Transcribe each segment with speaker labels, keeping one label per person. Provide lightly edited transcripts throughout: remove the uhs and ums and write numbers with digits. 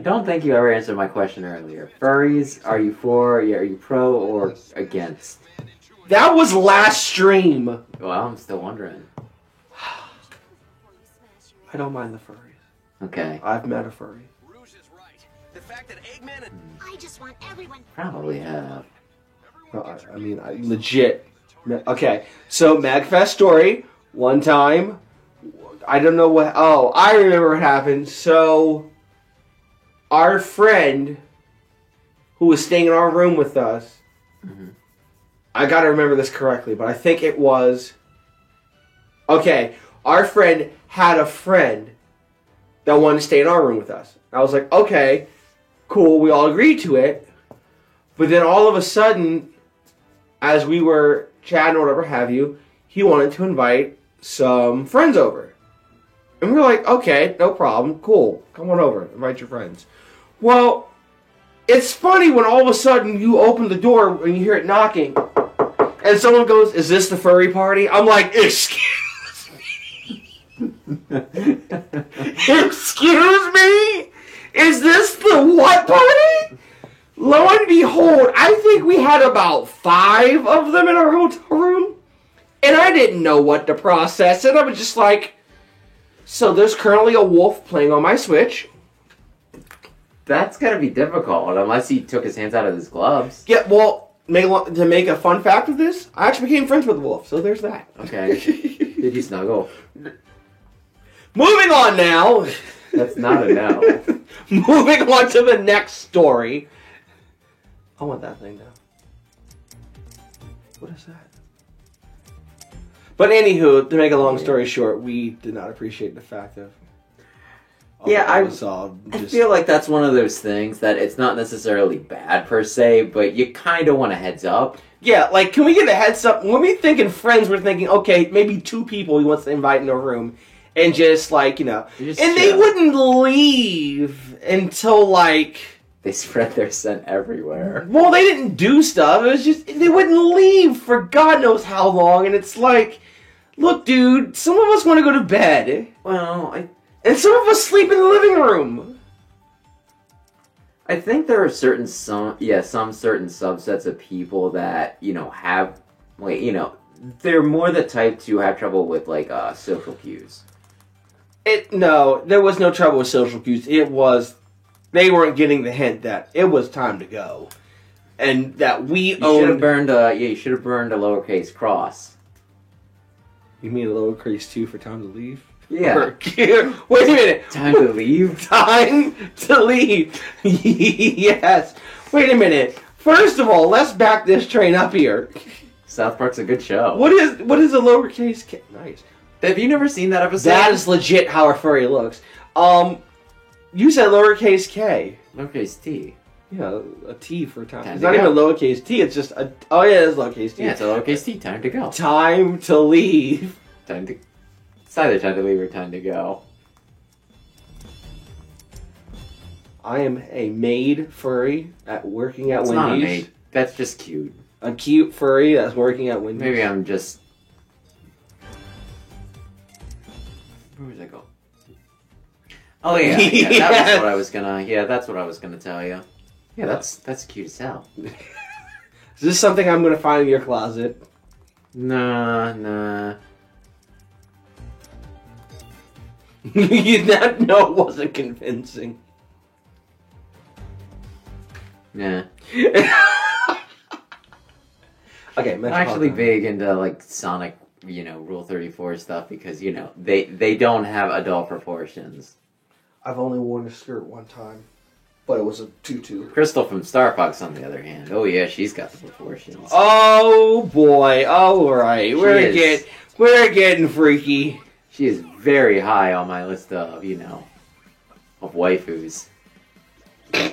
Speaker 1: I don't think you ever answered my question earlier. Furries, are you for, are you pro or against?
Speaker 2: That was last stream.
Speaker 1: Well, I'm still wondering.
Speaker 2: I don't mind the furries.
Speaker 1: Okay.
Speaker 2: I've met a furry.
Speaker 3: I just want everyone.
Speaker 1: Probably have.
Speaker 2: No, I mean, legit. Okay, so MagFest story. One time, I don't know what. Oh, I remember what happened. So, our friend who was staying in our room with us, I gotta remember this correctly, but I think it was. Okay, our friend had a friend that wanted to stay in our room with us. I was like, okay, cool, we all agreed to it. But then all of a sudden, as we were chatting or whatever have you, he wanted to invite some friends over. And we were like, okay, no problem, cool, come on over, invite your friends. Well, it's funny when all of a sudden you open the door and you hear it knocking, and someone goes, is this the furry party? I'm like, excuse me? Excuse me? Is this the what party? Lo and behold, I think we had about 5 of them in our hotel room. And I didn't know what to process. And I was just like, so there's currently a wolf playing on my Switch.
Speaker 1: That's gonna be difficult unless he took his hands out of his gloves.
Speaker 2: Yeah, well, to make a fun fact of this, I actually became friends with the wolf. So there's that.
Speaker 1: Okay. Did you snuggle?
Speaker 2: Moving on now.
Speaker 1: That's not a no.
Speaker 2: Moving on to the next story. I want that thing now. What is that? But anywho, to make a long story short, we did not appreciate the fact of.
Speaker 1: Yeah, I feel like that's one of those things that it's not necessarily bad per se, but you kind of want a heads up.
Speaker 2: Yeah, like, can we get a heads up? When we thinking friends, we're thinking, okay, maybe 2 people he wants to invite in a room. And just, like, you know. And they wouldn't leave until, like.
Speaker 1: They spread their scent everywhere.
Speaker 2: Well, they didn't do stuff. It was just, they wouldn't leave for God knows how long. And it's like, look, dude, some of us want to go to bed.
Speaker 1: Well,
Speaker 2: and some of us sleep in the living room.
Speaker 1: I think there are some certain subsets of people that, you know, have, like, you know, they're more the type to have trouble with, like, social cues.
Speaker 2: No, there was no trouble with social cues. It was, they weren't getting the hint that it was time to go. And that we owned...
Speaker 1: you should have burned a lowercase cross.
Speaker 2: You mean a lowercase 2 for time to leave?
Speaker 1: Yeah.
Speaker 2: Wait a minute.
Speaker 1: Time to leave?
Speaker 2: Time to leave. Yes. Wait a minute. First of all, let's back this train up here.
Speaker 1: South Park's a good show.
Speaker 2: What is a lowercase K? Nice.
Speaker 1: Have you never seen that episode?
Speaker 2: That is legit how a furry looks. You said lowercase K.
Speaker 1: Lowercase T.
Speaker 2: Yeah, a T for time. It's not even lowercase T, it's just a... Oh yeah, it's lowercase T.
Speaker 1: Yeah, it's a lowercase T. Time to go.
Speaker 2: Time to leave.
Speaker 1: It's either time to leave or time to go.
Speaker 2: I am a maid furry working at Wendy's.
Speaker 1: Not a maid. That's just cute.
Speaker 2: A cute furry that's working at Wendy's.
Speaker 1: Maybe I'm just... Where was I go? Oh yeah, that's what I was gonna. Yeah, that's what I was gonna tell you. Yeah, that's cute as hell.
Speaker 2: Is this something I'm gonna find in your closet?
Speaker 1: Nah.
Speaker 2: That no wasn't convincing.
Speaker 1: Yeah.
Speaker 2: Okay,
Speaker 1: I'm actually big into like Sonic, you know, Rule 34 stuff because you know they don't have adult proportions.
Speaker 2: I've only worn a skirt one time, but it was a tutu.
Speaker 1: Crystal from Star Fox, on the other hand, oh yeah, she's got the proportions.
Speaker 2: Oh boy! All right, we're getting freaky.
Speaker 1: She is very high on my list of, you know, of waifus. But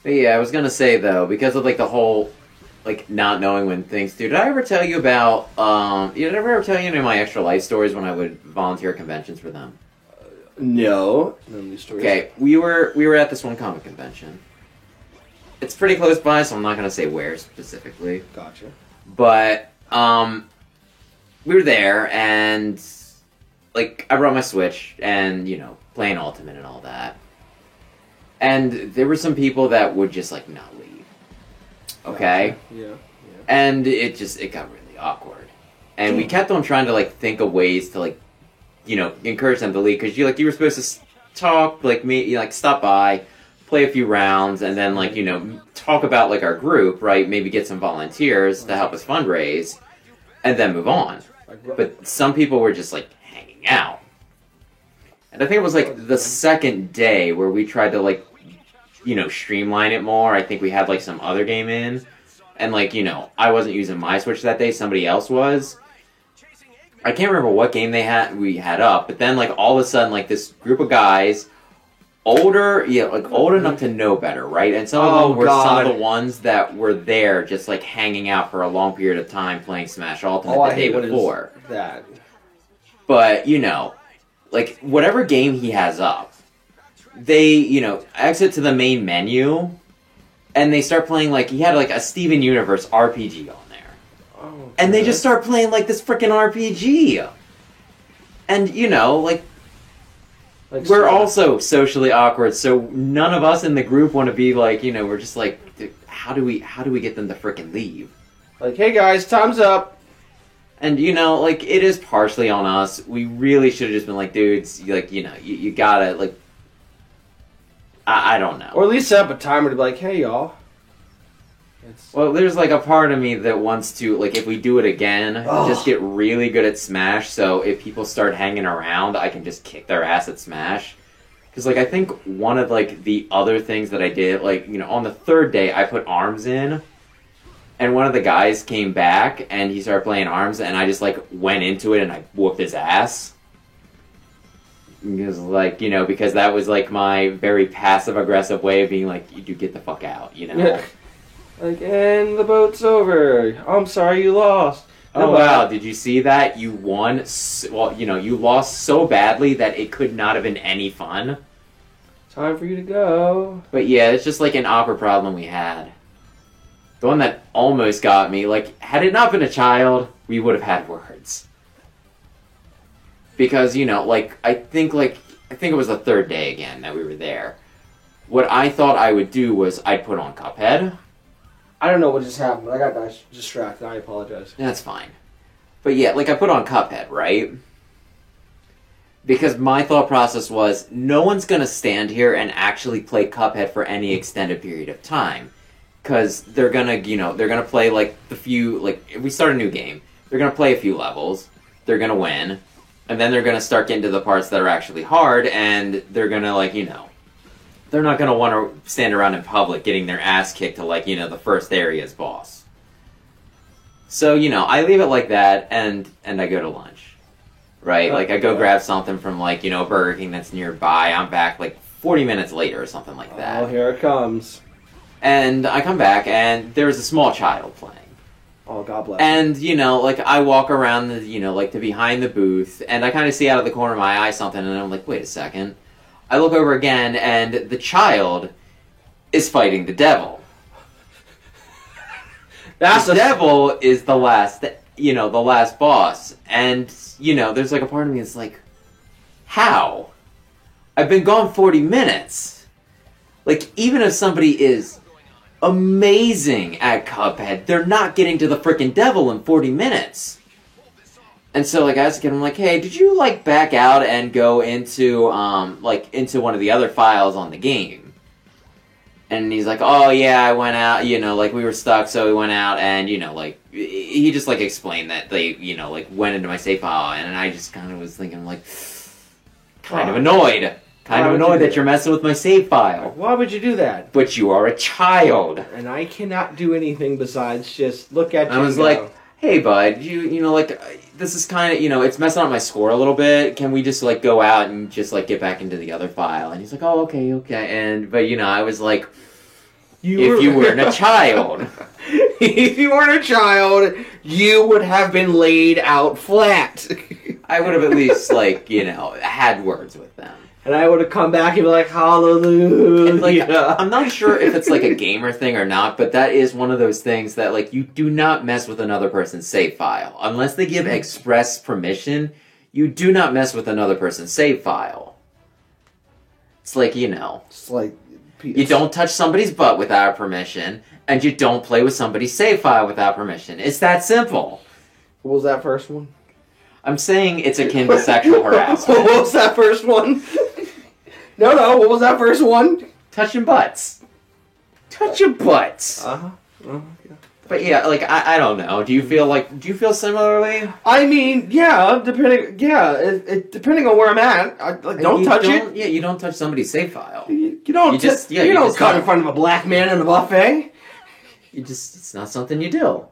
Speaker 1: yeah, I was gonna say though, because of like the whole, like not knowing when things do. Did I ever tell you about? Did I ever tell you any of my Extra Life stories when I would volunteer at conventions for them?
Speaker 2: No, none of these stories.
Speaker 1: Okay, we were at this one comic convention. It's pretty close by, so I'm not gonna say where specifically.
Speaker 2: Gotcha.
Speaker 1: But we were there, and like, I brought my Switch and, you know, playing Ultimate and all that. And there were some people that would just, like, not leave. Okay?
Speaker 2: Yeah.
Speaker 1: And it got really awkward. And we kept on trying to, like, think of ways to, like, you know, encourage them to leave. Because you were supposed to talk, like, stop by, play a few rounds, and then, like, you know, talk about, like, our group, right? Maybe get some volunteers to help us fundraise, and then move on. But some people were just, like, hanging out. And I think it was, like, the second day where we tried to, like, you know, streamline it more. I think we had, like, some other game in. And, like, you know, I wasn't using my Switch that day, somebody else was. I can't remember what game we had up, but then, like, all of a sudden, like, this group of guys, old enough to know better, right? And some of them were some of the ones that were there just, like, hanging out for a long period of time playing Smash Ultimate the day before.
Speaker 2: That.
Speaker 1: But, you know, like, whatever game he has up, they, you know, exit to the main menu, and they start playing, like, he had, like, a Steven Universe RPG on there.
Speaker 2: Oh,
Speaker 1: and they just start playing, like, this freaking RPG. And, you know, like we're also socially awkward, so none of us in the group want to be, like, you know, we're just like, how do we get them to freaking leave?
Speaker 2: Like, hey guys, time's up.
Speaker 1: And, you know, like, it is partially on us. We really should have just been like, dudes, like, you know, you gotta, like, I don't know.
Speaker 2: Or at least set up a timer to be like, hey, y'all.
Speaker 1: Well, there's, like, a part of me that wants to, like, if we do it again, just get really good at Smash, so if people start hanging around, I can just kick their ass at Smash. Because, like, I think one of, like, the other things that I did, like, you know, on the third day, I put ARMS in, and one of the guys came back, and he started playing ARMS, and I just, like, went into it, and I whooped his ass. Because, like, you know, because that was, like, my very passive-aggressive way of being like, you get the fuck out, you know?
Speaker 2: Like, and the boat's over. I'm sorry you lost.
Speaker 1: Oh, wow, did you see that? You won, well, you know, you lost so badly that it could not have been any fun.
Speaker 2: Time for you to go.
Speaker 1: But yeah, it's just, like, an awkward problem we had. The one that almost got me, like, had it not been a child, we would have had words. Because, you know, like, I think it was the third day again that we were there. What I thought I would do was I'd put on Cuphead.
Speaker 2: I don't know what just happened. I got distracted. I apologize.
Speaker 1: That's fine. But yeah, like, I put on Cuphead, right? Because my thought process was, no one's gonna stand here and actually play Cuphead for any extended period of time. Because they're gonna, you know, they're gonna play, like, if we start a new game, they're gonna play a few levels, they're gonna win, and then they're gonna start getting to the parts that are actually hard, and they're gonna, like, you know, they're not gonna want to stand around in public getting their ass kicked to, like, you know, the first area's boss. So, you know, I leave it like that, and I go to lunch. Right? Like, I go grab something from, like, you know, Burger King that's nearby. I'm back, like, 40 minutes later or something like that.
Speaker 2: Oh, here it comes.
Speaker 1: And I come back, and there's a small child playing.
Speaker 2: Oh, God bless.
Speaker 1: And, you know, like, I walk around, you know, like, to behind the booth, and I kind of see out of the corner of my eye something, and I'm like, wait a second. I look over again, and the child is fighting the devil. The devil is the last, you know, the last boss. And, you know, there's, like, a part of me that's like, how? I've been gone 40 minutes. Like, even if somebody is amazing at Cuphead, they're not getting to the frickin' devil in 40 minutes. And so, like, I asked him, I'm like, hey, did you, like, back out and go into, into one of the other files on the game? And he's like, oh, yeah, I went out, you know, like, we were stuck, so we went out, and, you know, like, he just, like, explained that they, you know, like, went into my save file, and I just kind of was thinking, like, kind of annoyed. Kind of annoyed that you're messing with my save file.
Speaker 2: Why would you do that?
Speaker 1: But you are a child.
Speaker 2: And I cannot do anything besides just look at you.
Speaker 1: I was like, hey, bud, you know, like, this is kind of, you know, it's messing up my score a little bit. Can we just, like, go out and just, like, get back into the other file? And he's like, oh, okay. But, you know, I was like, if you weren't a child.
Speaker 2: If you weren't a child, you would have been laid out flat.
Speaker 1: I would have at least, like, you know, had words with them.
Speaker 2: And I would have come back and be like, hallelujah.
Speaker 1: And, like, I'm not sure if it's, like, a gamer thing or not, but that is one of those things that, like, you do not mess with another person's save file. Unless they give express permission, you do not mess with another person's save file. It's like,
Speaker 2: It's like
Speaker 1: you don't touch somebody's butt without permission, and you don't play with somebody's save file without permission. It's that simple.
Speaker 2: What was that first one?
Speaker 1: I'm saying it's akin to sexual harassment.
Speaker 2: What was that first one? No. What was that first one?
Speaker 1: Touching butts. Touching butts.
Speaker 2: Yeah.
Speaker 1: But yeah, like I don't know. Do you feel similarly?
Speaker 2: I mean, yeah, depending on where I'm at, don't touch it.
Speaker 1: Yeah, you don't touch somebody's save file.
Speaker 2: You don't
Speaker 1: You just
Speaker 2: cut
Speaker 1: don't.
Speaker 2: in front of a black man in a buffet.
Speaker 1: It's not something you do.